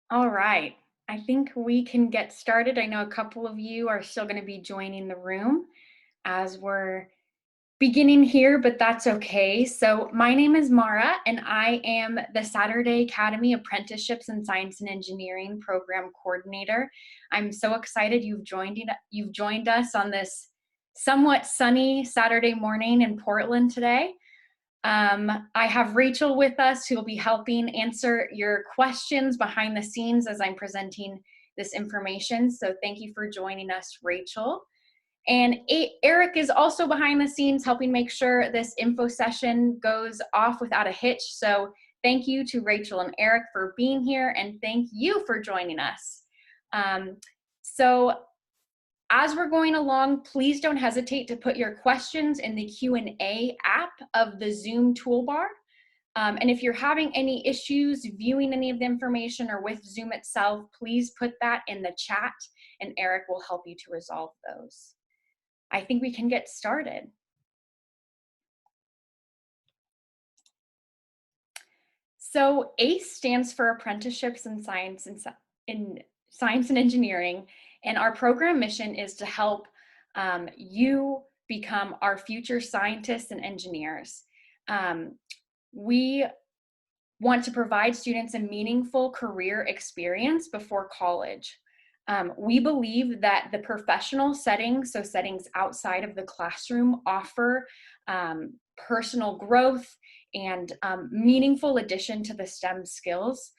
All right. I think we can get started. I know a couple of you are still going to be joining the room as we're beginning here, but that's okay. So, my name is Mara, and I am the Saturday Academy Apprenticeships in Science and Engineering Program Coordinator. I'm so excited you've joined us on this somewhat sunny Saturday morning in Portland today. I have Rachel with us who will be helping answer your questions behind the scenes as I'm presenting this information. So thank you for joining us, Rachel. And Eric is also behind the scenes helping make sure this info session goes off without a hitch. So thank you to Rachel and Eric for being here, and thank you for joining us. So as we're going along, please don't hesitate to put your questions in the Q&A app of the Zoom toolbar. And if you're having any issues viewing any of the information or with Zoom itself, please put that in the chat and Eric will help you to resolve those. I think we can get started. So ACE stands for Apprenticeships in Science and Engineering, and our program mission is to help you become our future scientists and engineers. We want to provide students a meaningful career experience before college. We believe that the professional settings, so settings outside of the classroom, offer personal growth and meaningful addition to the STEM skills.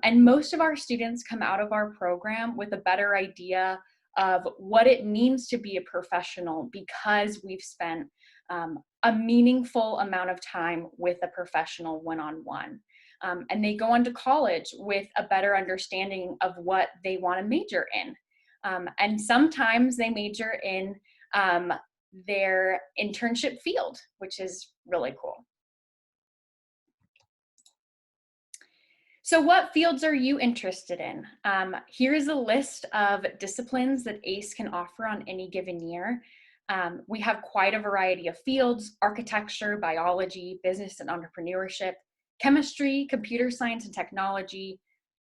And most of our students come out of our program with a better idea of what it means to be a professional because we've spent a meaningful amount of time with a professional one-on-one. And they go on to college with a better understanding of what they want to major in. And sometimes they major in their internship field, which is really cool. So what fields are you interested in? Here is a list of disciplines that ACE can offer on any given year. We have quite a variety of fields: architecture, biology, business and entrepreneurship, chemistry, computer science and technology,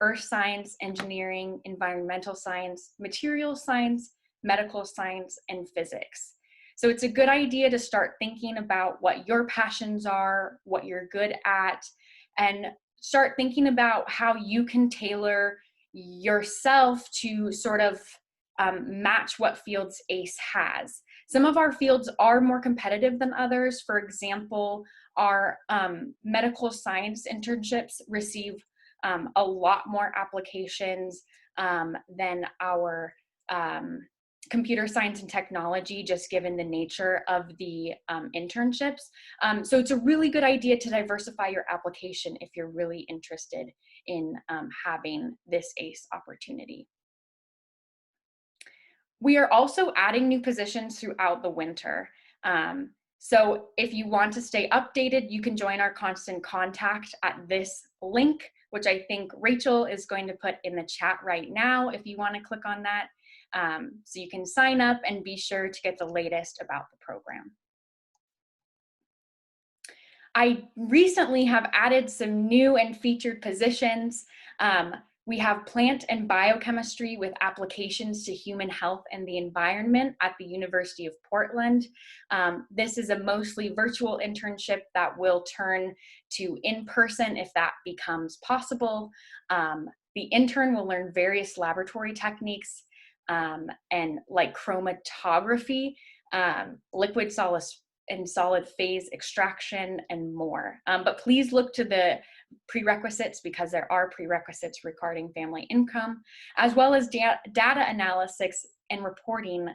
earth science, engineering, environmental science, material science, medical science, and physics. So it's a good idea to start thinking about what your passions are, what you're good at, and start thinking about how you can tailor yourself to sort of match what fields ACE has. Some of our fields are more competitive than others. For example, our medical science internships receive a lot more applications than our computer science and technology, just given the nature of the internships. So it's a really good idea to diversify your application if you're really interested in having this ACE opportunity. We are also adding new positions throughout the winter. So if you want to stay updated, you can join our constant contact at this link, which I think Rachel is going to put in the chat right now if you want to click on that. So you can sign up and be sure to get the latest about the program. I recently have added some new and featured positions. We have plant and biochemistry with applications to human health and the environment at the University of Portland. This is a mostly virtual internship that will turn to in-person if that becomes possible. The intern will learn various laboratory techniques and like chromatography, liquid solid phase extraction, and more. But please look to the prerequisites because there are prerequisites regarding family income, as well as data analysis and reporting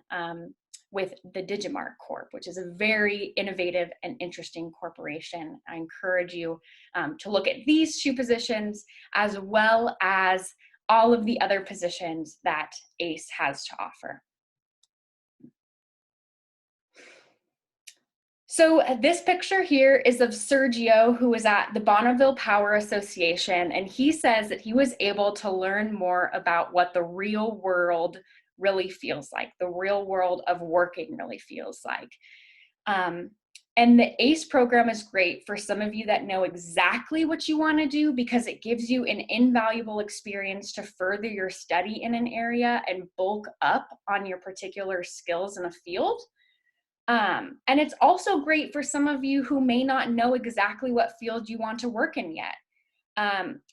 with the Digimarc Corp, which is a very innovative and interesting corporation. I encourage you to look at these two positions as well as all of the other positions that ACE has to offer. So this picture here is of Sergio, who was at the Bonneville Power Association, and he says that he was able to learn more about what the real world really feels like, the real world of working really feels like. And the ACE program is great for some of you that know exactly what you want to do, because it gives you an invaluable experience to further your study in an area and bulk up on your particular skills in a field. And it's also great for some of you who may not know exactly what field you want to work in yet,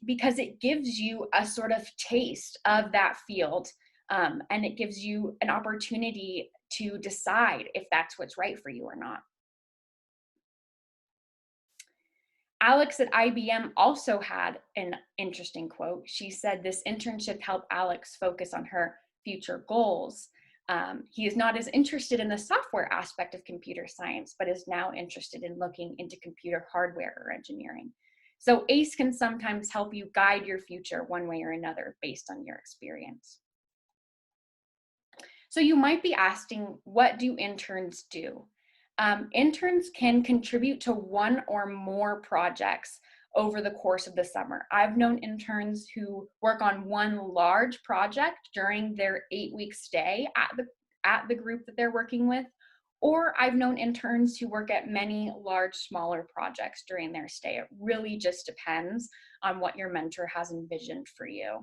because it gives you a sort of taste of that field, and it gives you an opportunity to decide if that's what's right for you or not. Alex at IBM also had an interesting quote. She said this internship helped Alex focus on her future goals. He is not as interested in the software aspect of computer science, but is now interested in looking into computer hardware or engineering. So ACE can sometimes help you guide your future one way or another based on your experience. So you might be asking, what do interns do? Interns can contribute to one or more projects over the course of the summer. I've known interns who work on one large project during their 8-week stay at the group that they're working with, or I've known interns who work at many large, smaller projects during their stay. It really just depends on what your mentor has envisioned for you.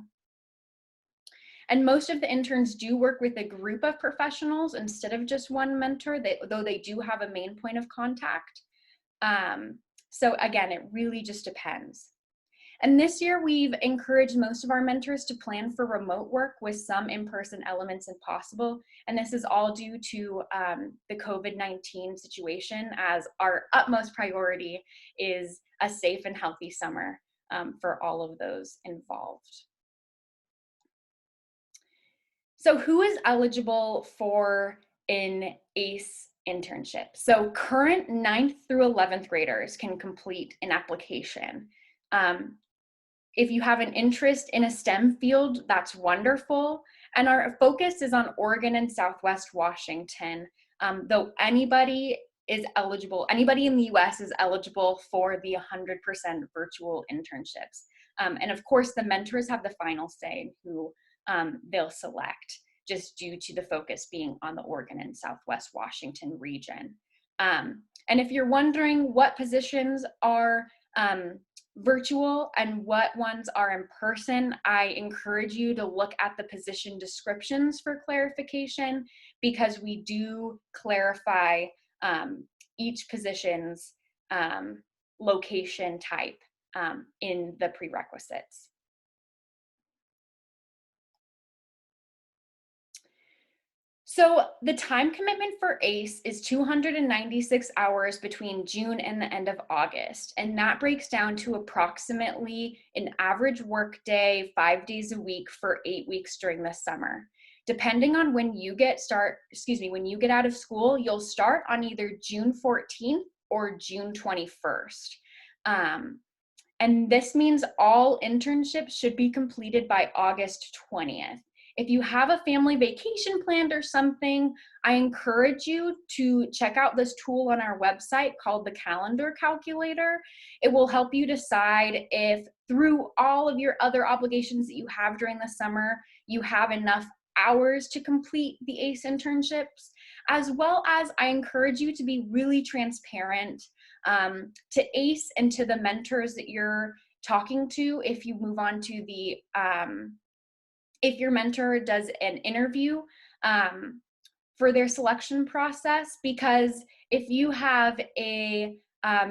And most of the interns do work with a group of professionals instead of just one mentor, though they do have a main point of contact. So again, it really just depends. And this year, we've encouraged most of our mentors to plan for remote work with some in-person elements if possible. And this is all due to the COVID-19 situation, as our utmost priority is a safe and healthy summer for all of those involved. So who is eligible for an ACE internship? So current 9th through 11th graders can complete an application. If you have an interest in a STEM field, that's wonderful. And our focus is on Oregon and Southwest Washington, though anybody is eligible, anybody in the US is eligible for the 100% virtual internships. And of course, the mentors have the final say who they'll select, just due to the focus being on the Oregon and Southwest Washington region. And if you're wondering what positions are virtual and what ones are in person, I encourage you to look at the position descriptions for clarification, because we do clarify each position's location type in the prerequisites. So the time commitment for ACE is 296 hours between June and the end of August, and that breaks down to approximately an average work day, 5 days a week for 8 weeks during the summer. Depending on when you get out of school, you'll start on either June 14th or June 21st. And this means all internships should be completed by August 20th. If you have a family vacation planned or something, I encourage you to check out this tool on our website called the Calendar Calculator. It will help you decide if, through all of your other obligations that you have during the summer, you have enough hours to complete the ACE internships, as well as I encourage you to be really transparent to ACE and to the mentors that you're talking to if you move on to the if your mentor does an interview for their selection process, because if you have a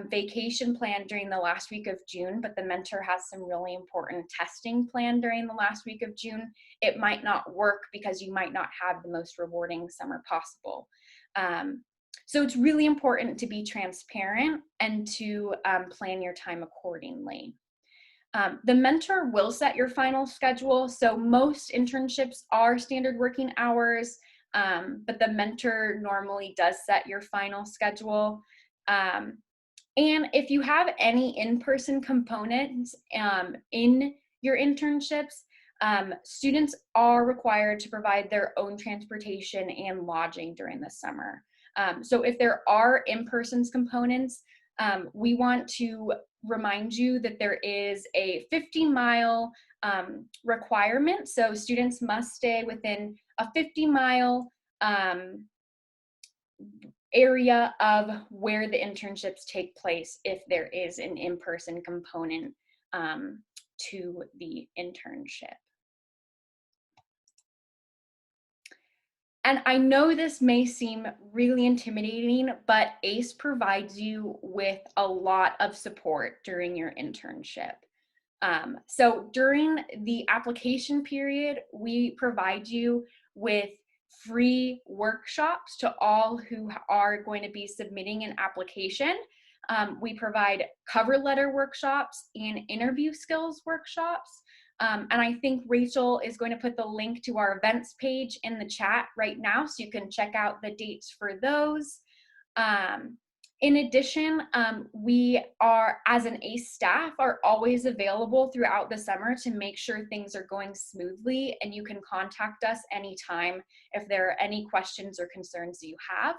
vacation plan during the last week of June, but the mentor has some really important testing planned during the last week of June, it might not work because you might not have the most rewarding summer possible. So it's really important to be transparent and to plan your time accordingly. The mentor will set your final schedule. So most internships are standard working hours, but the mentor normally does set your final schedule. And if you have any in-person components in your internships, students are required to provide their own transportation and lodging during the summer. So if there are in-person components, we want to remind you that there is a 50-mile requirement. So students must stay within a 50-mile area of where the internships take place if there is an in-person component to the internship. And I know this may seem really intimidating, but ACE provides you with a lot of support during your internship. So during the application period, we provide you with free workshops to all who are going to be submitting an application. We provide cover letter workshops and interview skills workshops. And I think Rachel is going to put the link to our events page in the chat right now, so you can check out the dates for those. In addition, we are, as an ACE staff, are always available throughout the summer to make sure things are going smoothly, and you can contact us anytime if there are any questions or concerns you have.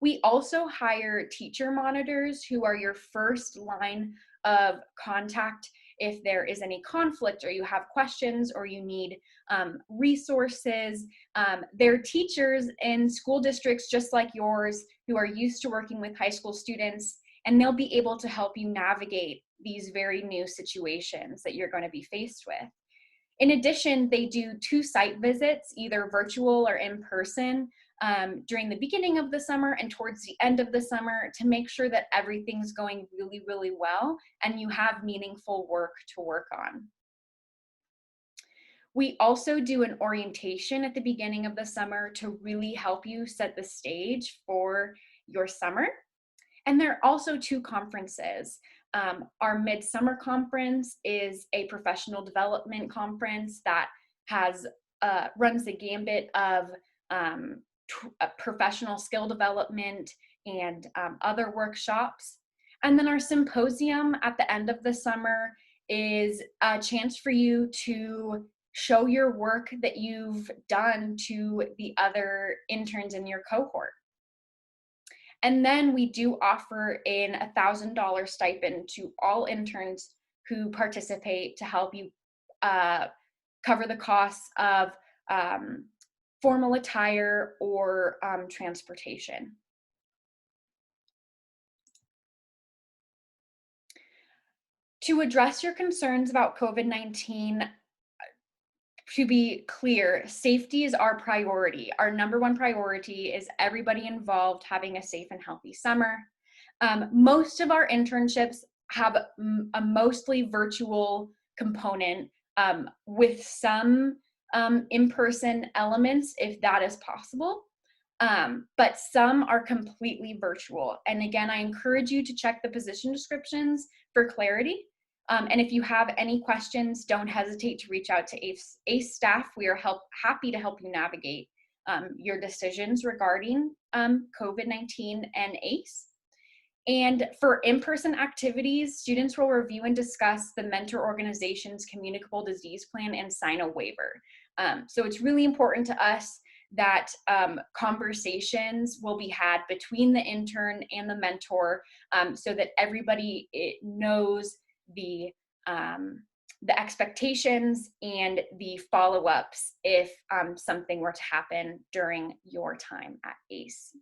We also hire teacher monitors who are your first line of contact if there is any conflict or you have questions or you need resources. They're teachers in school districts just like yours who are used to working with high school students, and they'll be able to help you navigate these very new situations that you're going to be faced with. In addition, they do 2 site visits, either virtual or in person, during the beginning of the summer and towards the end of the summer, to make sure that everything's going really, really well and you have meaningful work to work on. We also do an orientation at the beginning of the summer to really help you set the stage for your summer. And there are also 2 conferences. Our Midsummer Conference is a professional development conference that has runs the gambit of professional skill development and other workshops. And then our symposium at the end of the summer is a chance for you to show your work that you've done to the other interns in your cohort. And then we do offer an $1,000 stipend to all interns who participate to help you cover the costs of formal attire or transportation. To address your concerns about COVID-19, to be clear, safety is our priority. Our #1 priority is everybody involved having a safe and healthy summer. Most of our internships have a mostly virtual component with some in-person elements, if that is possible. But some are completely virtual. And again, I encourage you to check the position descriptions for clarity. And if you have any questions, don't hesitate to reach out to ACE staff. We are happy to help you navigate your decisions regarding COVID-19 and ACE. And for in-person activities, students will review and discuss the mentor organization's communicable disease plan and sign a waiver. So it's really important to us that conversations will be had between the intern and the mentor so that everybody knows the expectations and the follow-ups if something were to happen during your time at ACE.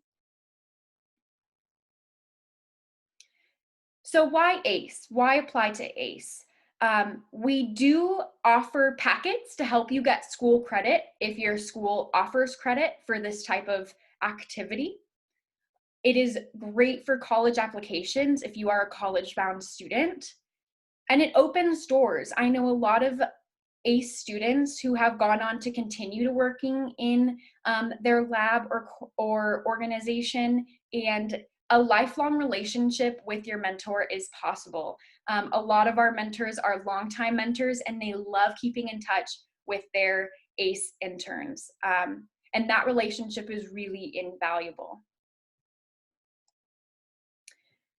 So why ACE? Why apply to ACE? We do offer packets to help you get school credit if your school offers credit for this type of activity. It is great for college applications if you are a college-bound student. And it opens doors. I know a lot of ACE students who have gone on to continue to working in their lab or organization, and a lifelong relationship with your mentor is possible. A lot of our mentors are longtime mentors, and they love keeping in touch with their ACE interns. And that relationship is really invaluable.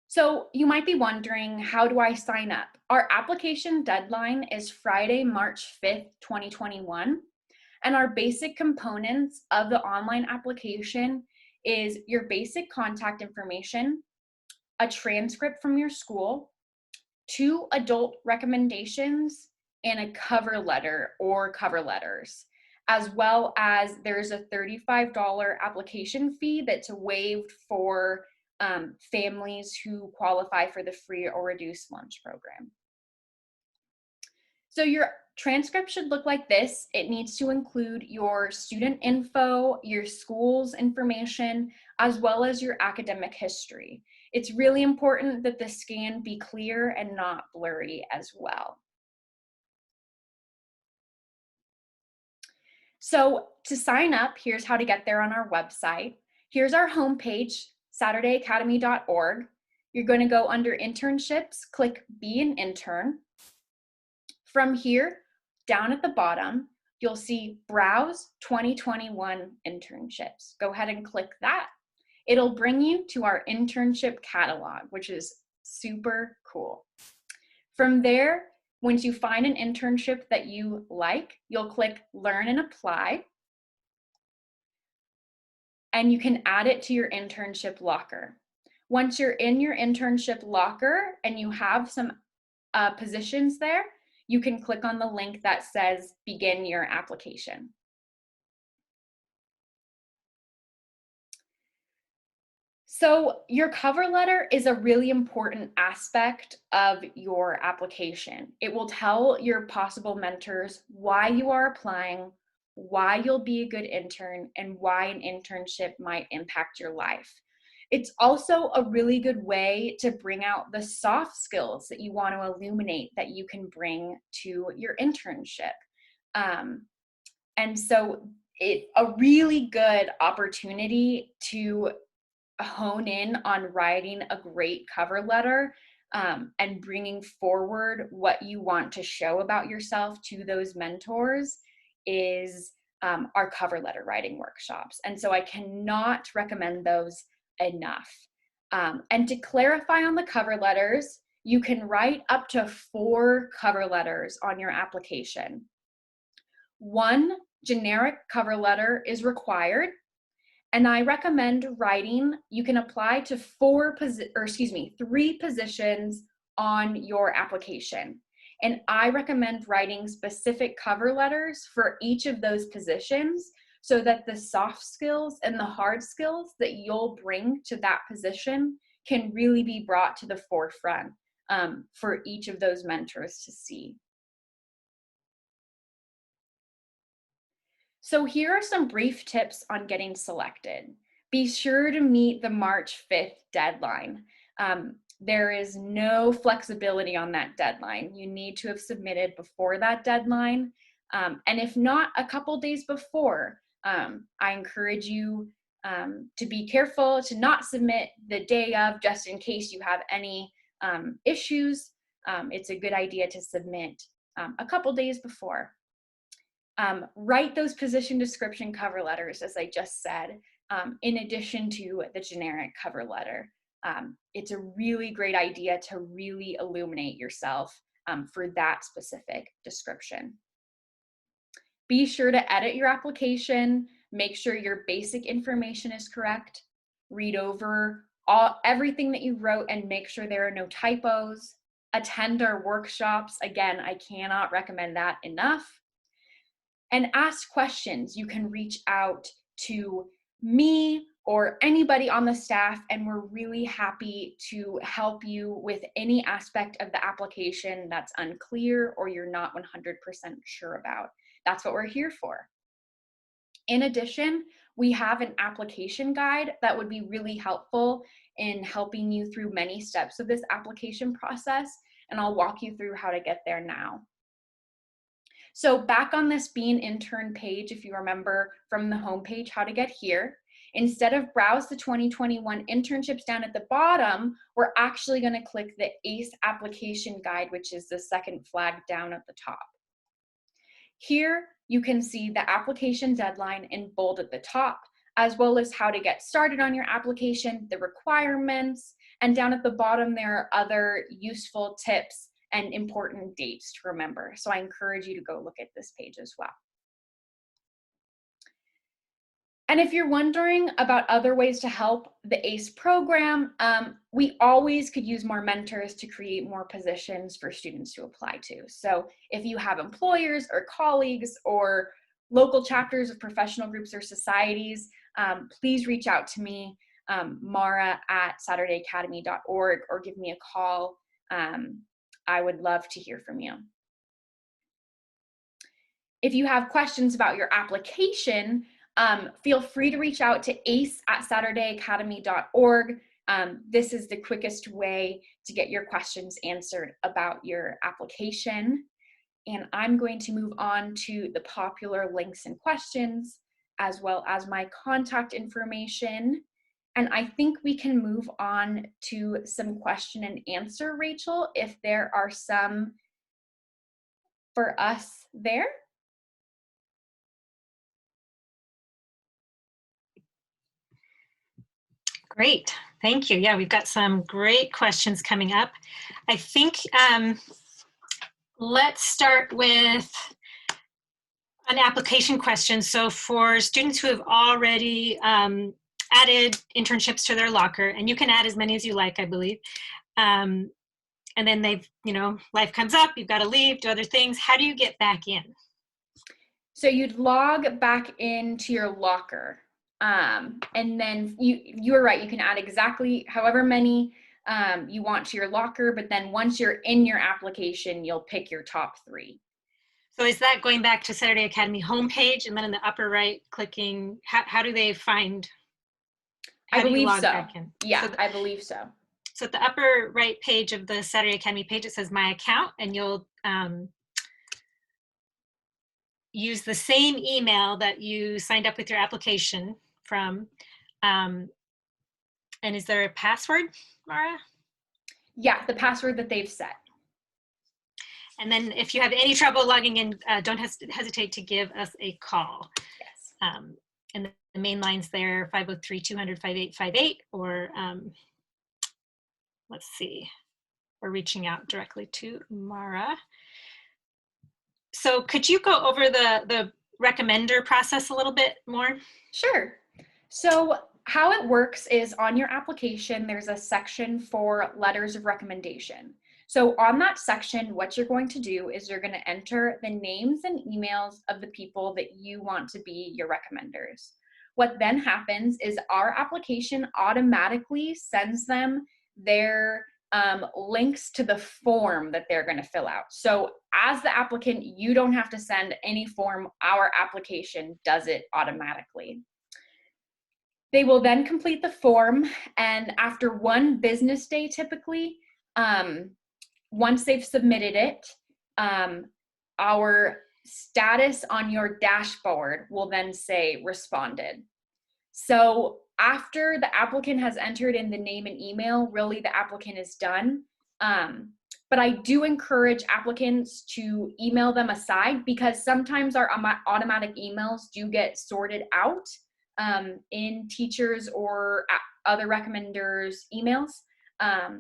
So you might be wondering, how do I sign up? Our application deadline is Friday, March 5th, 2021. And our basic components of the online application is your basic contact information, a transcript from your school, 2 adult recommendations, and a cover letter or cover letters. as well as there's a $35 application fee that's waived for families who qualify for the free or reduced lunch program. So your transcript should look like this. It needs to include your student info, your school's information, as well as your academic history. It's really important that the scan be clear and not blurry as well. So to sign up, here's how to get there on our website. Here's our homepage, SaturdayAcademy.org. You're going to go under Internships, click Be an Intern. From here, down at the bottom, you'll see Browse 2021 Internships. Go ahead and click that. It'll bring you to our internship catalog, which is super cool. From there, once you find an internship that you like, you'll click Learn and Apply, and you can add it to your internship locker. Once you're in your internship locker and you have some positions there, you can click on the link that says Begin Your Application. So your cover letter is a really important aspect of your application. It will tell your possible mentors why you are applying, why you'll be a good intern, and why an internship might impact your life. It's also a really good way to bring out the soft skills that you want to illuminate that you can bring to your internship. And so it's a really good opportunity to hone in on writing a great cover letter and bringing forward what you want to show about yourself to those mentors is our cover letter writing workshops. And so I cannot recommend those enough. And to clarify on the cover letters, you can write up to 4 cover letters on your application. 1 generic cover letter is required. And I recommend writing, you can apply to 3 positions on your application. And I recommend writing specific cover letters for each of those positions so that the soft skills and the hard skills that you'll bring to that position can really be brought to the forefront for each of those mentors to see. So here are some brief tips on getting selected. Be sure to meet the March 5th deadline. There is no flexibility on that deadline. You need to have submitted before that deadline. And if not, a couple days before. I encourage you to be careful to not submit the day of, just in case you have any issues. It's a good idea to submit a couple days before. Write those position description cover letters, as I just said, in addition to the generic cover letter. It's a really great idea to really illuminate yourself for that specific description. Be sure to edit your application, make sure your basic information is correct, read over everything that you wrote and make sure there are no typos. Attend our workshops. Again, I cannot recommend that enough. And ask questions. You can reach out to me or anybody on the staff, and we're really happy to help you with any aspect of the application that's unclear or you're not 100% sure about. That's what we're here for. In addition, we have an application guide that would be really helpful in helping you through many steps of this application process, and I'll walk you through how to get there now. So back on this Be an Intern page, if you remember from the homepage how to get here, instead of browse the 2021 internships down at the bottom, we're actually going to click the ACE application guide, which is the second flag down at the top. Here you can see the application deadline in bold at the top, as well as how to get started on your application, the requirements, and down at the bottom there are other useful tips and important dates to remember. So I encourage you to go look at this page as well. And if you're wondering about other ways to help the ACE program, we always could use more mentors to create more positions for students to apply to. So if you have employers or colleagues or local chapters of professional groups or societies, please reach out to me, mara@saturdayacademy.org, or give me a call. I would love to hear from you. If you have questions about your application, feel free to reach out to ace@saturdayacademy.org. This is the quickest way to get your questions answered about your application. And I'm going to move on to the popular links and questions, as well as my contact information. And I think we can move on to some question and answer, Rachel, if there are some for us there. Great, thank you. Yeah, we've got some great questions coming up. I think let's start with an application question. So for students who have already added internships to their locker, and you can add as many as you like, I believe, and then they've, life comes up, you've got to leave, do other things. How do you get back in? So you'd log back into your locker. And then you were right, you can add exactly however many you want to your locker, but then once you're in your application, you'll pick your top 3. So is that going back to Saturday Academy homepage, and then in the upper right, clicking, how do they find, I believe so. back in? Yeah, so I believe so. So at the upper right page of the Saturday Academy page, it says My Account, and you'll use the same email that you signed up with your application from. And is there a password, Mara? Yeah, the password that they've set. And then if you have any trouble logging in, don't hesitate to give us a call. Yes. And the main line's there, 503-200-5858, or let's see, we're reaching out directly to Mara. So could you go over the recommender process a little bit more? Sure. So how it works is on your application, there's a section for letters of recommendation. So on that section, what you're going to do is you're going to enter the names and emails of the people that you want to be your recommenders. What then happens is our application automatically sends them their links to the form that they're going to fill out. So as the applicant, you don't have to send any form. Our application does it automatically. They will then complete the form, and after 1 business day, typically, once they've submitted it, our status on your dashboard will then say responded. So after the applicant has entered in the name and email, really the applicant is done. But I do encourage applicants to email them aside, because sometimes our automatic emails do get sorted out in teachers or other recommenders' emails.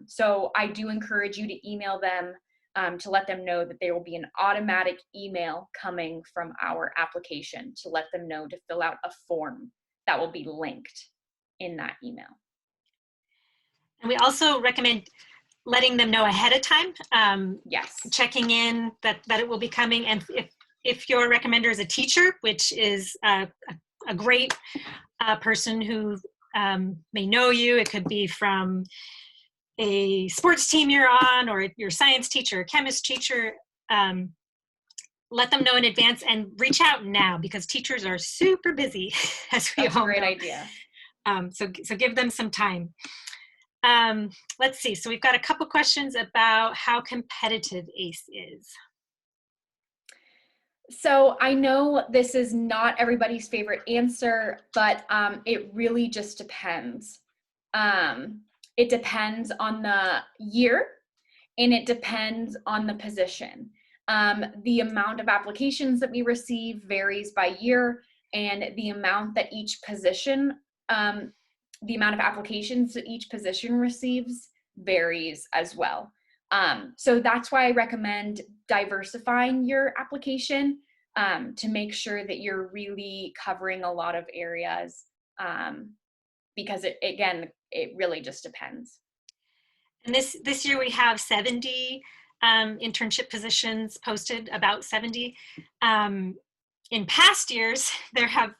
So I do encourage you to email them to let them know that there will be an automatic email coming from our application to let them know to fill out a form that will be linked in that email. And we also recommend letting them know ahead of time. Yes. Checking in that it will be coming. And if your recommender is a teacher, which is a great person who may know you, it could be from a sports team you're on, or your science teacher, or chemist teacher, let them know in advance and reach out now, because teachers are super busy, as we all know. That's a great idea. So give them some time. Let's see, so we've got a couple questions about how competitive ACE is. So I know this is not everybody's favorite answer, but it really just depends. It depends on the year, and it depends on the position. The amount of applications that we receive varies by year, and the amount that each position, the amount of applications that each position receives varies as well. So that's why I recommend diversifying your application to make sure that you're really covering a lot of areas, because it really just depends. And this year we have 70 internship positions posted, about 70. in past years, there have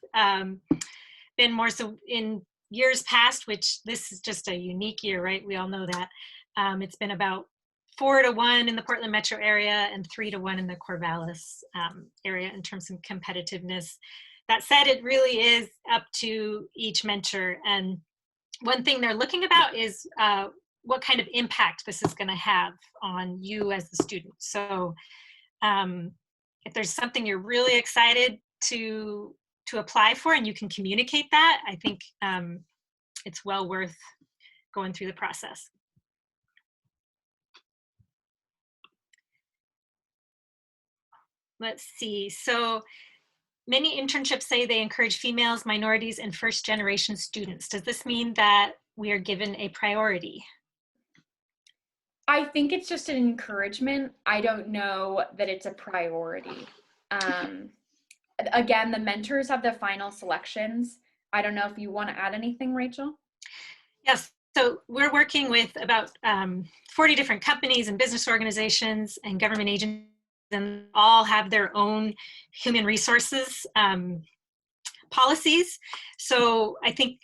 been more, so in years past, which this is just a unique year, right? We all know that. It's been about 4-1 in the Portland metro area and 3-1 in the Corvallis area in terms of competitiveness. That said, it really is up to each mentor. And one thing they're looking about is what kind of impact this is going to have on you as the student. So if there's something you're really excited to apply for and you can communicate that, I think it's well worth going through the process. Let's see. So many internships say they encourage females, minorities, and first-generation students. Does this mean that we are given a priority? I think it's just an encouragement. I don't know that it's a priority. Again, the mentors have the final selections. I don't know if you want to add anything, Rachel? Yes. So we're working with about 40 different companies and business organizations and government agencies, and all have their own human resources policies. So I think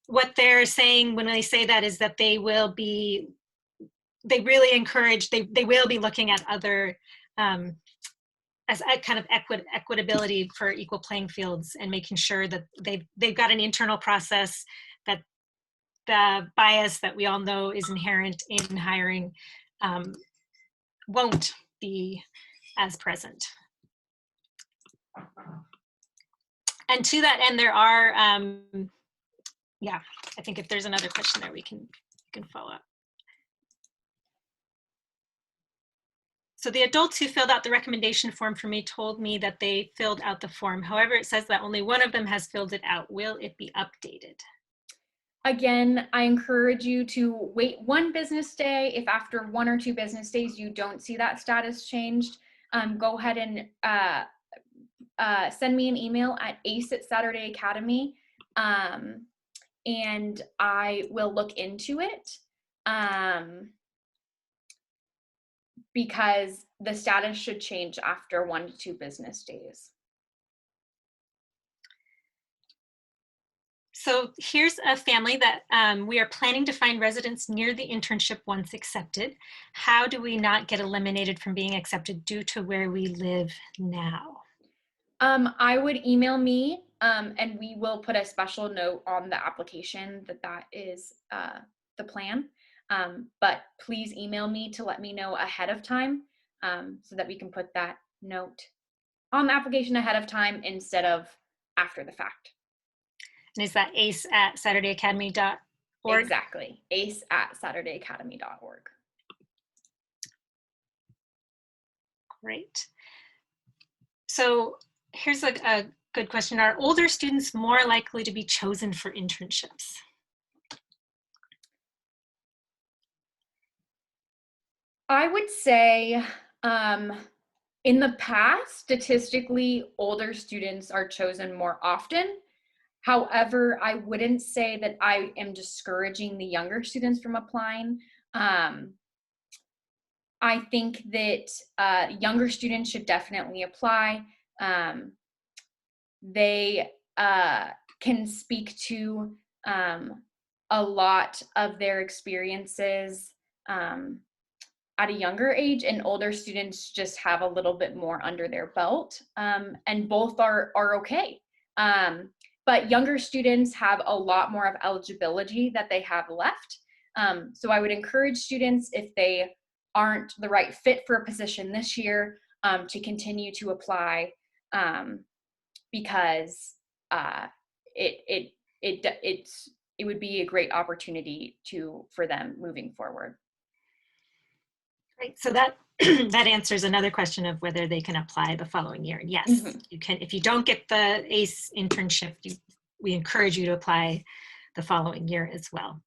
what they're saying when they say that is that they will be, they really encourage, they will be looking at other as a kind of equitability for equal playing fields and making sure that they've got an internal process, that the bias that we all know is inherent in hiring won't be as present. And to that end, there are, yeah, I think if there's another question there, we can follow up. So the adults who filled out the recommendation form for me told me that they filled out the form. However, it says that only one of them has filled it out. Will it be updated? Again, I encourage you to wait 1 business day. If after 1 or 2 business days you don't see that status changed, go ahead and send me an email at Ace@Saturday Academy, and I will look into it. Because the status should change after 1 to 2 business days. So here's a family that we are planning to find residents near the internship once accepted. How do we not get eliminated from being accepted due to where we live now? I would email me and we will put a special note on the application that is the plan. But please email me to let me know ahead of time so that we can put that note on the application ahead of time instead of after the fact. And is that ace@saturdayacademy.org? Exactly, ace@saturdayacademy.org. Great. So here's a good question. Are older students more likely to be chosen for internships? I would say in the past, statistically, older students are chosen more often. However, I wouldn't say that I am discouraging the younger students from applying. I think that younger students should definitely apply. They can speak to a lot of their experiences at a younger age, and older students just have a little bit more under their belt, and both are okay. But younger students have a lot more of eligibility that they have left. So I would encourage students, if they aren't the right fit for a position this year, to continue to apply, because it would be a great opportunity for them moving forward. Right. So that that answers another question of whether they can apply the following year. Yes, you can. If you don't get the ACE internship, we encourage you to apply the following year as well.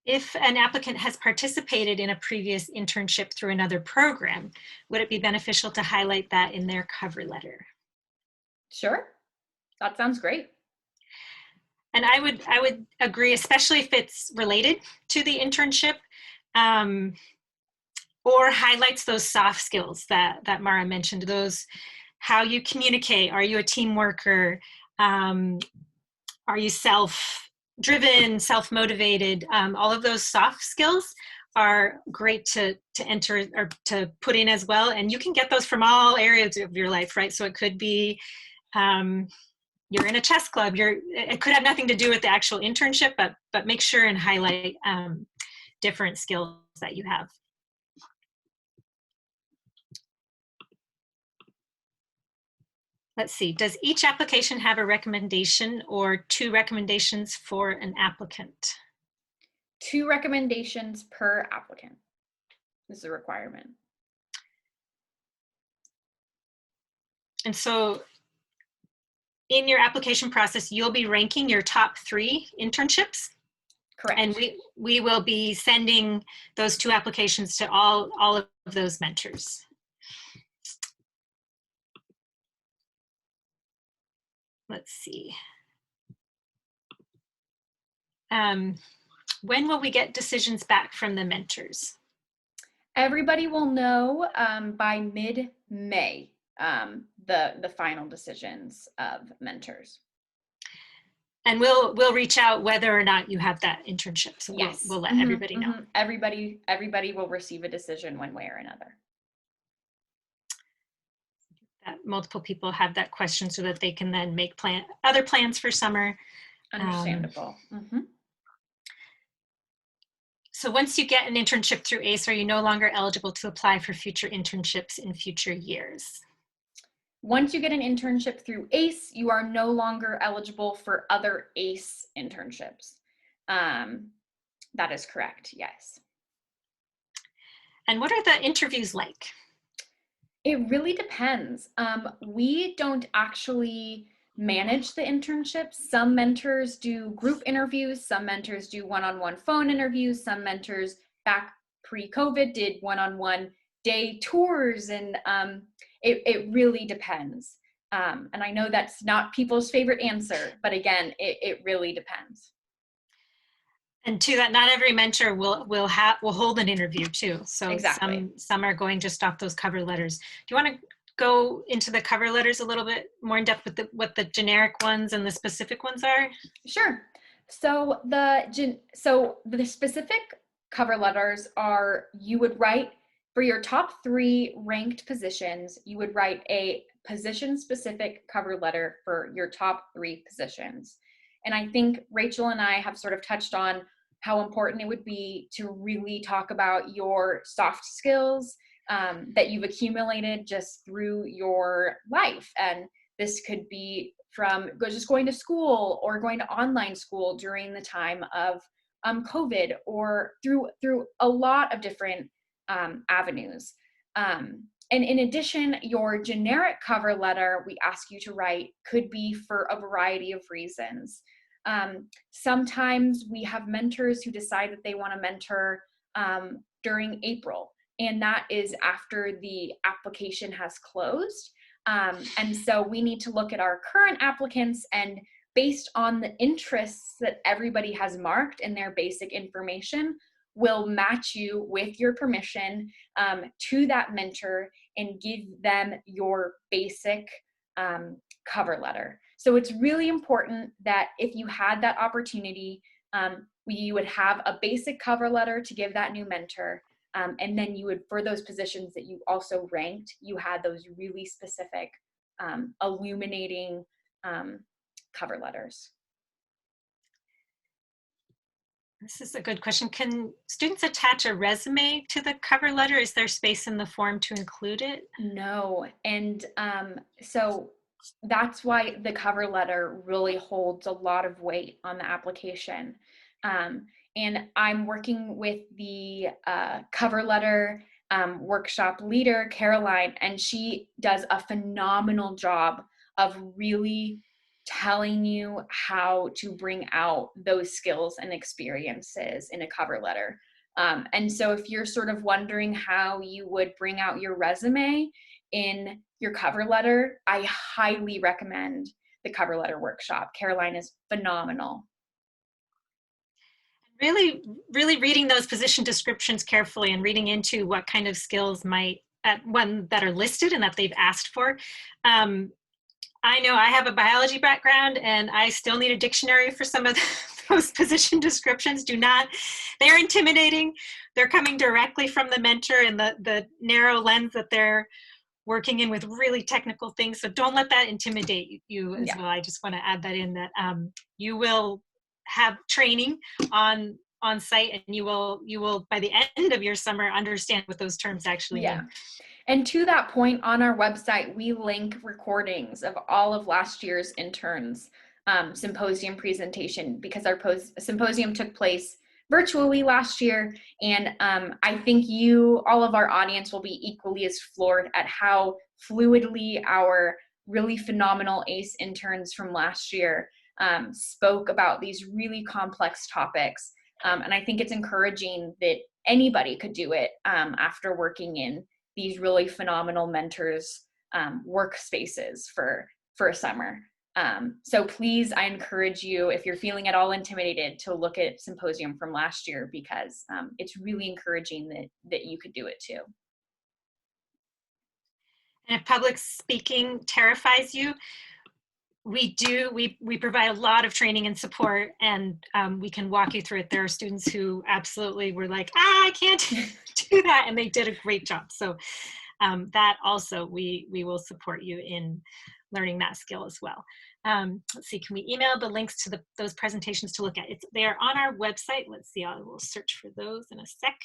If an applicant has participated in a previous internship through another program, would it be beneficial to highlight that in their cover letter? Sure, that sounds great. And I would agree, especially if it's related to the internship. or highlights those soft skills that Mara mentioned, those how you communicate. Are you a team worker? Are you self-driven, self-motivated? All of those soft skills are great to enter or to put in as well. And you can get those from all areas of your life, right? So it could be you're in a chess club. It could have nothing to do with the actual internship, but make sure and highlight different skills that you have. Let's see, does each application have a recommendation or 2 recommendations for an applicant? 2 recommendations per applicant is the requirement. And so in your application process, you'll be ranking your top 3 internships. Correct. And we will be sending those 2 applications to all of those mentors. Let's see. When will we get decisions back from the mentors? Everybody will know by mid-May, the final decisions of mentors. And we'll reach out whether or not you have that internship. So yes. we'll let everybody know. Everybody will receive a decision one way or another. That multiple people have that question so that they can then make other plans for summer. Understandable. So once you get an internship through ACE, are you no longer eligible to apply for future internships in future years? Once you get an internship through ACE, you are no longer eligible for other ACE internships. That is correct, yes. And what are the interviews like? It really depends. We don't actually manage the internships. Some mentors do group interviews, some mentors do one-on-one phone interviews, some mentors back pre-COVID did one-on-one day tours, and it really depends. And I know that's not people's favorite answer, but again, it really depends. And to that, not every mentor will hold an interview too. So exactly. Some are going just off those cover letters. Do you want to go into the cover letters a little bit more in depth with what the generic ones and the specific ones are? Sure. So the specific cover letters are, you would write for your top 3 ranked positions, you would write a position-specific cover letter for your top 3 positions. And I think Rachel and I have sort of touched on how important it would be to really talk about your soft skills that you've accumulated just through your life. And this could be from just going to school or going to online school during the time of COVID, or through a lot of different avenues. And in addition, your generic cover letter we ask you to write could be for a variety of reasons. Sometimes we have mentors who decide that they want to mentor during April, and that is after the application has closed. And so we need to look at our current applicants, and based on the interests that everybody has marked in their basic information, we'll match you with your permission to that mentor and give them your basic cover letter. So it's really important that if you had that opportunity, you would have a basic cover letter to give that new mentor. And then you would, for those positions that you also ranked, you had those really specific, illuminating cover letters. This is a good question. Can students attach a resume to the cover letter? Is there space in the form to include it? No, and so that's why the cover letter really holds a lot of weight on the application. And I'm working with the cover letter workshop leader, Caroline, and she does a phenomenal job of really telling you how to bring out those skills and experiences in a cover letter. And so if you're sort of wondering how you would bring out your resume in your cover letter, I highly recommend the cover letter workshop. Caroline is phenomenal. really reading those position descriptions carefully and reading into what kind of skills might that are listed and that they've asked for. I know I have a biology background and I still need a dictionary for some of those position descriptions. They're intimidating. They're coming directly from the mentor and the narrow lens that they're working in with really technical things. So don't let that intimidate you as well. I just want to add that in, that you will have training on site, and you will by the end of your summer understand what those terms actually mean. And to that point, on our website, we link recordings of all of last year's interns symposium presentation, because our symposium took place virtually last year. And I think all of our audience will be equally as floored at how fluidly our really phenomenal ACE interns from last year spoke about these really complex topics. And I think it's encouraging that anybody could do it after working in these really phenomenal mentors workspaces for a summer. So please, I encourage you, if you're feeling at all intimidated, to look at symposium from last year, because it's really encouraging that you could do it too. And if public speaking terrifies you, we provide a lot of training and support, and we can walk you through it. There are students who absolutely were like, I can't do that, and they did a great job. So that also, we will support you in learning that skill as well. Let's see, can we email the links to those presentations to look at? They are on our website. Let's see, I will search for those in a sec.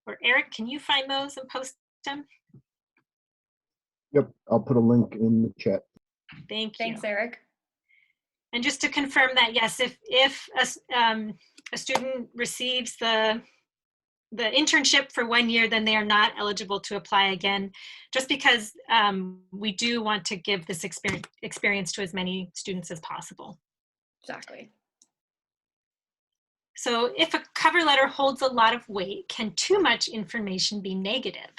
Or Eric, can you find those and post them? Yep, I'll put a link in the chat. Thank you. Thanks, Eric. And just to confirm that, yes, if a student receives the internship for 1 year, then they are not eligible to apply again, just because we do want to give this experience to as many students as possible. Exactly. So if a cover letter holds a lot of weight, can too much information be negative?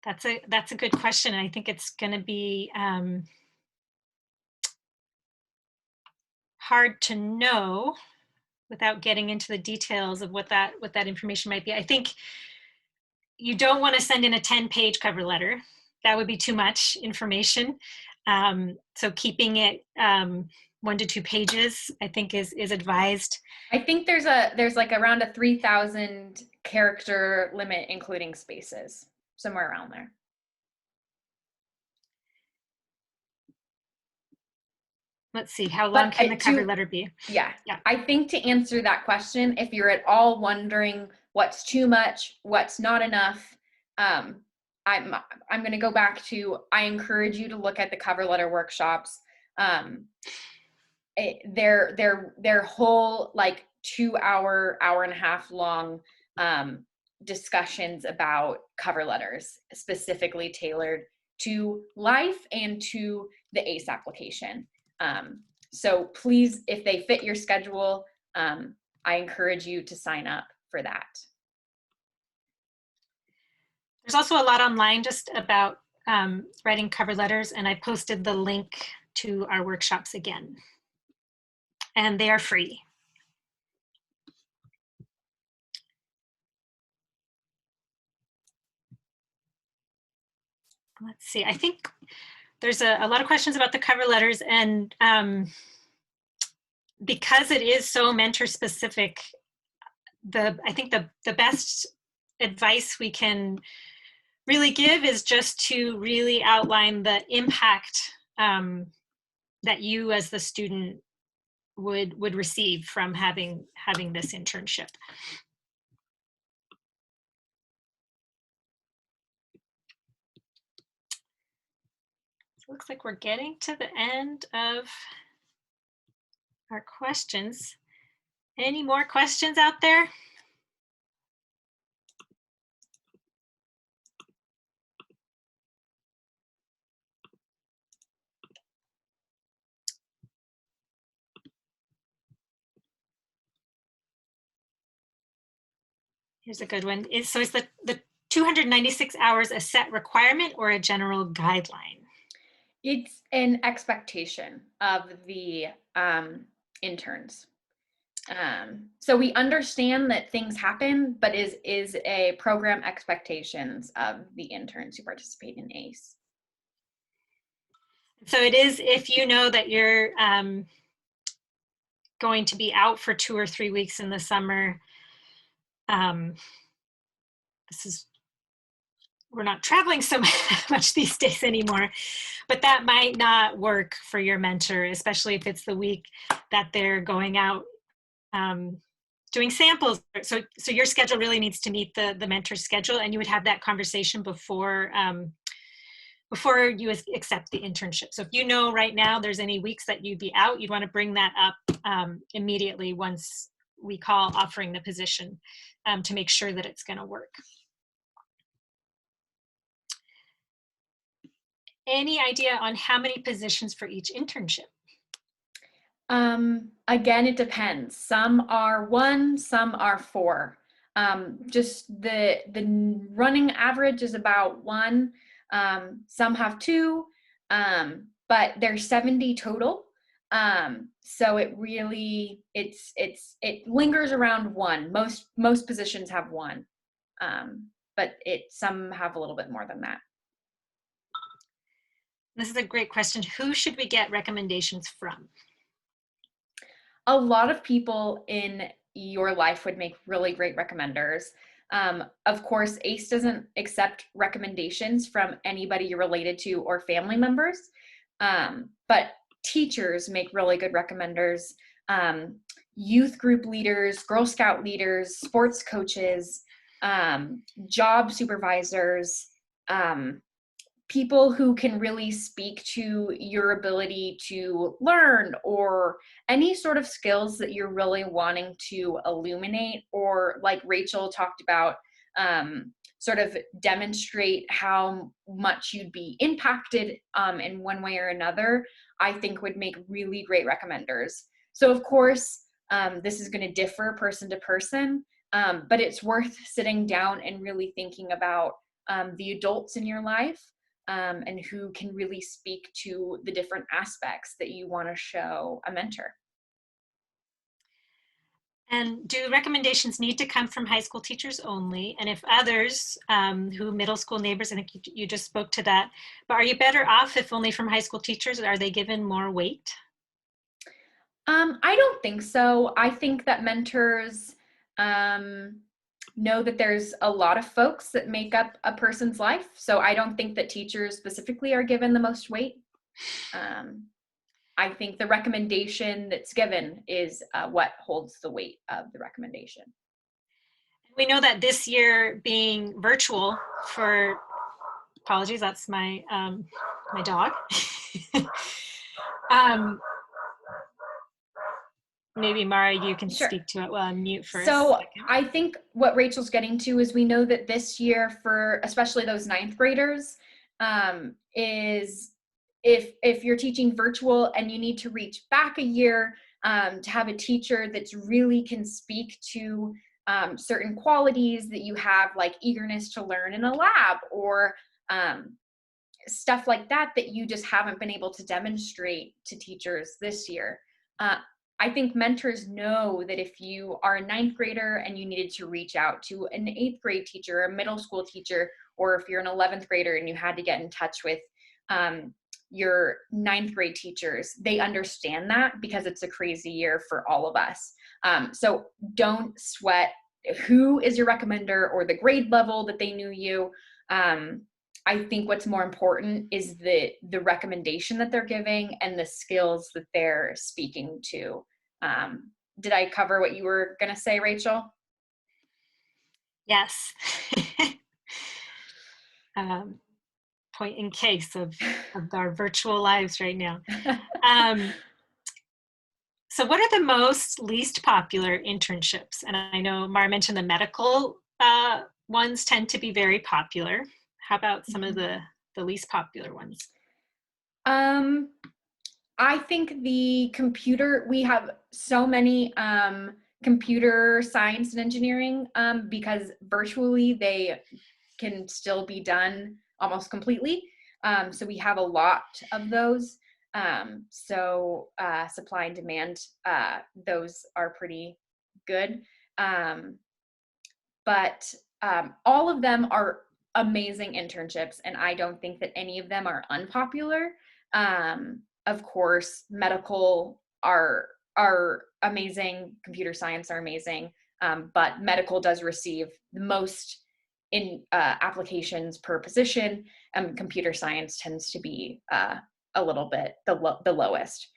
That's a good question. And I think it's going to be hard to know without getting into the details of what that information might be. I think you don't want to send in a 10-page cover letter. That would be too much information. So keeping it 1 to 2 pages, I think is advised. I think there's like around a 3,000 character limit, including spaces, somewhere around there. Let's see, how long can the cover letter be? Yeah. I think to answer that question, if you're at all wondering what's too much, what's not enough, I'm going to go back to, I encourage you to look at the cover letter workshops. Their whole like 2-hour, hour and a half long discussions about cover letters, specifically tailored to life and to the ACE application. So please, if they fit your schedule, I encourage you to sign up for that. There's also a lot online just about writing cover letters, and I posted the link to our workshops again. And they are free. Let's see, I think there's a lot of questions about the cover letters, and because it is so mentor specific, I think the best advice we can really give is just to really outline the impact that you as the student would receive from having this internship. So it looks like we're getting to the end of our questions. Any more questions out there? Here's a good one. So is the 296 hours a set requirement or a general guideline? It's an expectation of the interns. So we understand that things happen, but is a program expectations of the interns who participate in ACE. So it is, if you know that you're going to be out for 2 or 3 weeks in the summer, we're not traveling so much these days anymore, but that might not work for your mentor, especially if it's the week that they're going out doing samples. So your schedule really needs to meet the mentor's schedule, and you would have that conversation before you accept the internship. So if you know right now there's any weeks that you'd be out, you'd want to bring that up immediately once we call offering the position, to make sure that it's going to work. Any idea on how many positions for each internship? Again, it depends. Some are 1, some are 4. Just the running average is about 1. Some have 2, but there's 70 total. So it really, it lingers around 1. Most positions have 1, but some have a little bit more than that. This is a great question. Who should we get recommendations from? A lot of people in your life would make really great recommenders. Of course, ACE doesn't accept recommendations from anybody you're related to or family members, but teachers make really good recommenders. Youth group leaders, Girl Scout leaders, sports coaches, job supervisors, people who can really speak to your ability to learn or any sort of skills that you're really wanting to illuminate, or like Rachel talked about, sort of demonstrate how much you'd be impacted in one way or another, I think would make really great recommenders. So of course, this is going to differ person to person, but it's worth sitting down and really thinking about the adults in your life, and who can really speak to the different aspects that you want to show a mentor. And do recommendations need to come from high school teachers only? And if others, who middle school neighbors, I think you just spoke to that, but are you better off if only from high school teachers? Are they given more weight? I don't think so. I think that mentors know that there's a lot of folks that make up a person's life. So I don't think that teachers specifically are given the most weight. I think the recommendation that's given is what holds the weight of the recommendation. We know that this year being virtual for, apologies, that's my my dog. Maybe Mara, you can Sure. speak to it while I'm mute for a So second. I think what Rachel's getting to is we know that this year, for especially those 9th graders, is if you're teaching virtual and you need to reach back a year to have a teacher that's really can speak to certain qualities that you have, like eagerness to learn in a lab, or stuff like that that you just haven't been able to demonstrate to teachers this year. I think mentors know that if you are a 9th grader and you needed to reach out to an 8th grade teacher, a middle school teacher, or if you're an 11th grader and you had to get in touch with your 9th grade teachers, they understand that because it's a crazy year for all of us. So don't sweat who is your recommender or the grade level that they knew you. I think what's more important is the recommendation that they're giving and the skills that they're speaking to. Did I cover what you were going to say, Rachel? Yes. Point in case of our virtual lives right now. So what are the most least popular internships? And I know Mara mentioned the medical ones tend to be very popular. How about some of the least popular ones? I think the computer, we have so many computer science and engineering because virtually they can still be done almost completely. So we have a lot of those. So supply and demand, those are pretty good. But all of them are amazing internships, and I don't think that any of them are unpopular. Of course, medical are amazing, computer science are amazing, but medical does receive the most in applications per position. Computer science tends to be a little bit the lowest.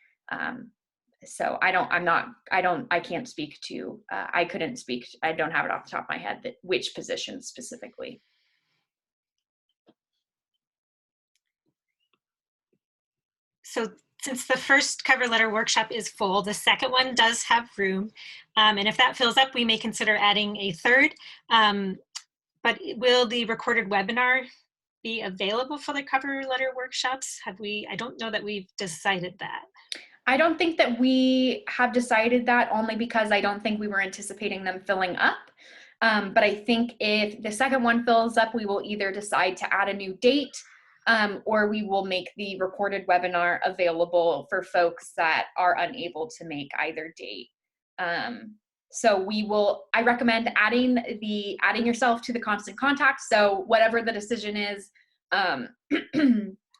So I can't speak to, I couldn't speak, I don't have it off the top of my head that which position specifically. So since the first cover letter workshop is full, the second one does have room. And if that fills up, we may consider adding a third. But will the recorded webinar be available for the cover letter workshops? I don't know that we've decided that. I don't think that we have decided that, only because I don't think we were anticipating them filling up. But I think if the second one fills up, we will either decide to add a new date, or we will make the recorded webinar available for folks that are unable to make either date. So I recommend adding yourself to the constant contact. So whatever the decision is,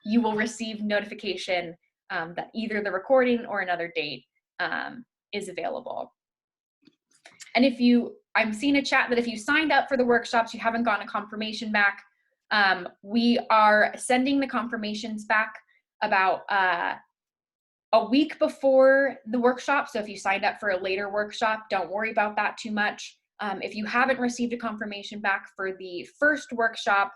you will receive notification that either the recording or another date is available. And I'm seeing a chat that if you signed up for the workshops, you haven't gotten a confirmation back, we are sending the confirmations back about a week before the workshop. So if you signed up for a later workshop, don't worry about that too much. If you haven't received a confirmation back for the first workshop,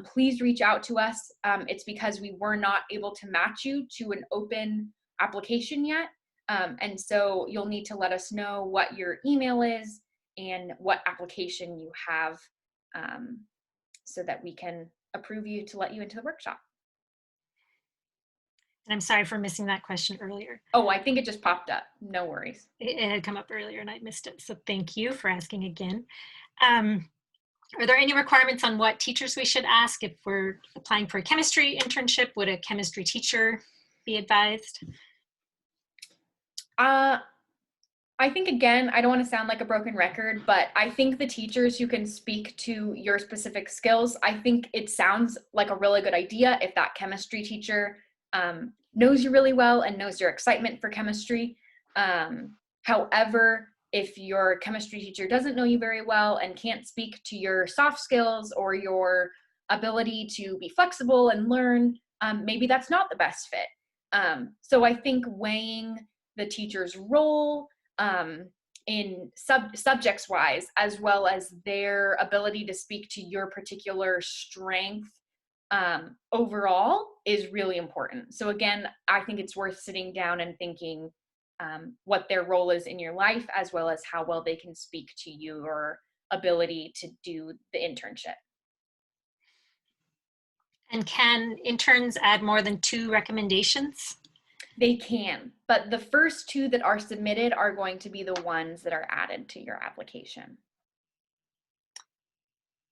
please reach out to us. It's because we were not able to match you to an open application yet. And so you'll need to let us know what your email is and what application you have, so that we can approve you to let you into the workshop. And I'm sorry for missing that question earlier. Oh, I think it just popped up. No worries. It had come up earlier and I missed it. So thank you for asking again. Are there any requirements on what teachers we should ask? If we're applying for a chemistry internship, would a chemistry teacher be advised? I think, again, I don't want to sound like a broken record, but I think the teachers who can speak to your specific skills, I think it sounds like a really good idea if that chemistry teacher knows you really well and knows your excitement for chemistry. However, if your chemistry teacher doesn't know you very well and can't speak to your soft skills or your ability to be flexible and learn, maybe that's not the best fit. So I think weighing the teacher's role in subjects wise, as well as their ability to speak to your particular strength overall, is really important. So again, I think it's worth sitting down and thinking what their role is in your life, as well as how well they can speak to your ability to do the internship. And can interns add more than 2 recommendations? They can, but the first 2 that are submitted are going to be the ones that are added to your application.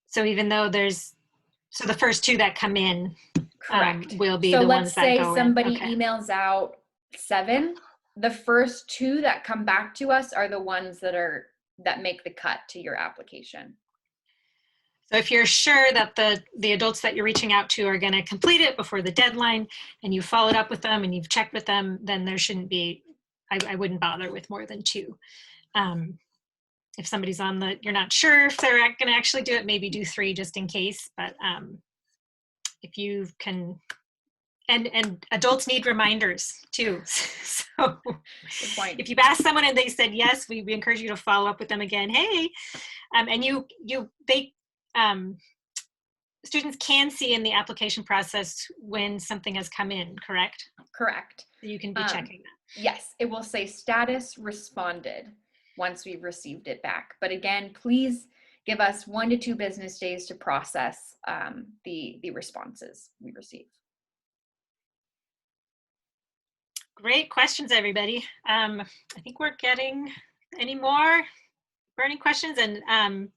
So even though so the first 2 that come in, correct, will be the ones that go in. So let's say somebody emails out 7. The first 2 that come back to us are the ones that make the cut to your application. So if you're sure that the adults that you're reaching out to are going to complete it before the deadline, and you followed up with them and you've checked with them, then there shouldn't be, I wouldn't bother with more than 2. If somebody's you're not sure if they're going to actually do it, maybe do 3 just in case. But if you can, and adults need reminders too. So good point. If you've asked someone and they said yes, we encourage you to follow up with them again. Hey, and students can see in the application process when something has come in, correct? Correct. So you can be checking that. Yes, it will say status responded once we've received it back. But again, please give us 1 to 2 business days to process the responses we receive. Great questions, everybody. I think we're getting any more burning questions. And of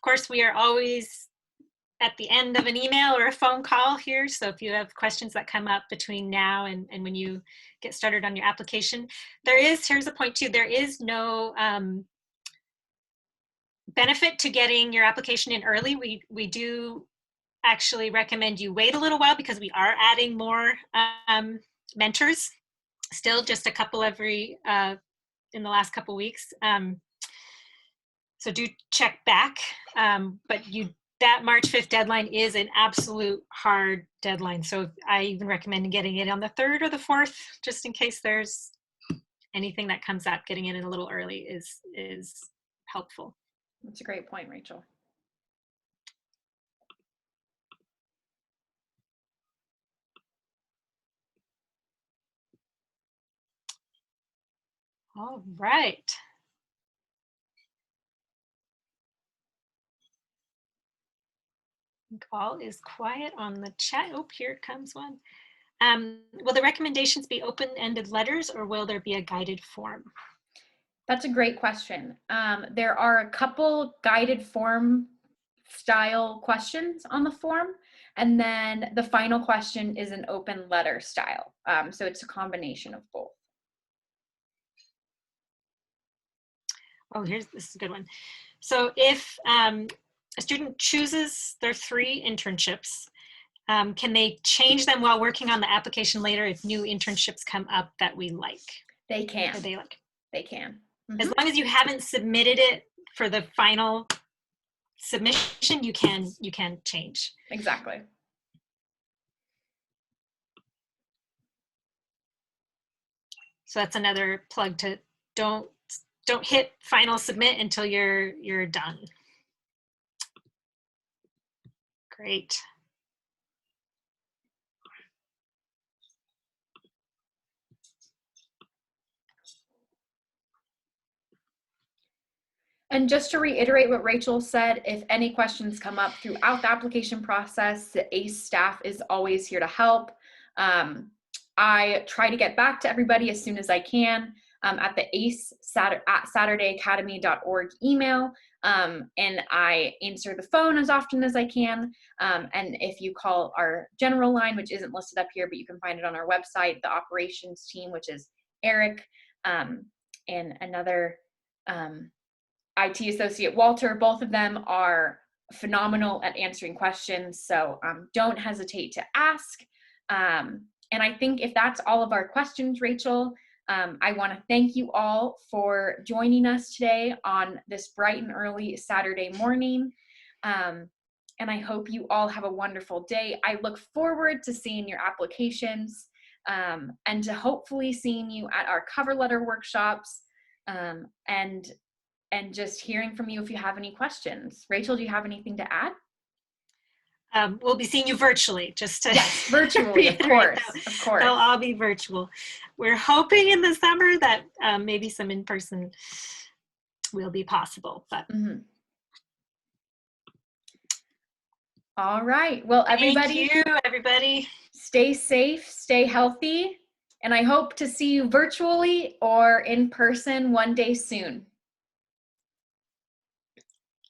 course, we are always at the end of an email or a phone call here. So if you have questions that come up between now and when you get started on your application, here's a point too, there is no benefit to getting your application in early. We do actually recommend you wait a little while because we are adding more mentors, still just a couple every, in the last couple weeks. So do check back, but that March 5th deadline is an absolute hard deadline. So I even recommend getting it on the 3rd or the 4th, just in case there's anything that comes up. Getting it in a little early is helpful. That's a great point, Rachel. All right. All is quiet on the chat. Oh, here comes one. Will the recommendations be open-ended letters or will there be a guided form? That's a great question. There are a couple guided form style questions on the form, and then the final question is an open letter style. So it's a combination of both. Oh, this is a good one. So if a student chooses their 3 internships, can they change them while working on the application later if new internships come up that we like? They can. Or they like. They can. As long as you haven't submitted it for the final submission, you can change. Exactly. So that's another plug to don't hit final submit until you're done. Great. And just to reiterate what Rachel said, if any questions come up throughout the application process, the ACE staff is always here to help. I try to get back to everybody as soon as I can at the ACE at SaturdayAcademy.org email, and I answer the phone as often as I can. And if you call our general line, which isn't listed up here, but you can find it on our website, the operations team, which is Eric, and another IT associate, Walter, both of them are phenomenal at answering questions. So don't hesitate to ask. And I think if that's all of our questions, Rachel, I want to thank you all for joining us today on this bright and early Saturday morning. And I hope you all have a wonderful day. I look forward to seeing your applications and to hopefully seeing you at our cover letter workshops and just hearing from you if you have any questions. Rachel, do you have anything to add? We'll be seeing you virtually, just to yes, virtually, of course, of course. They'll all be virtual. We're hoping in the summer that maybe some in-person will be possible, but. All right, well, everybody. Thank you, everybody. Stay safe, stay healthy, and I hope to see you virtually or in person one day soon.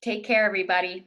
Take care, everybody.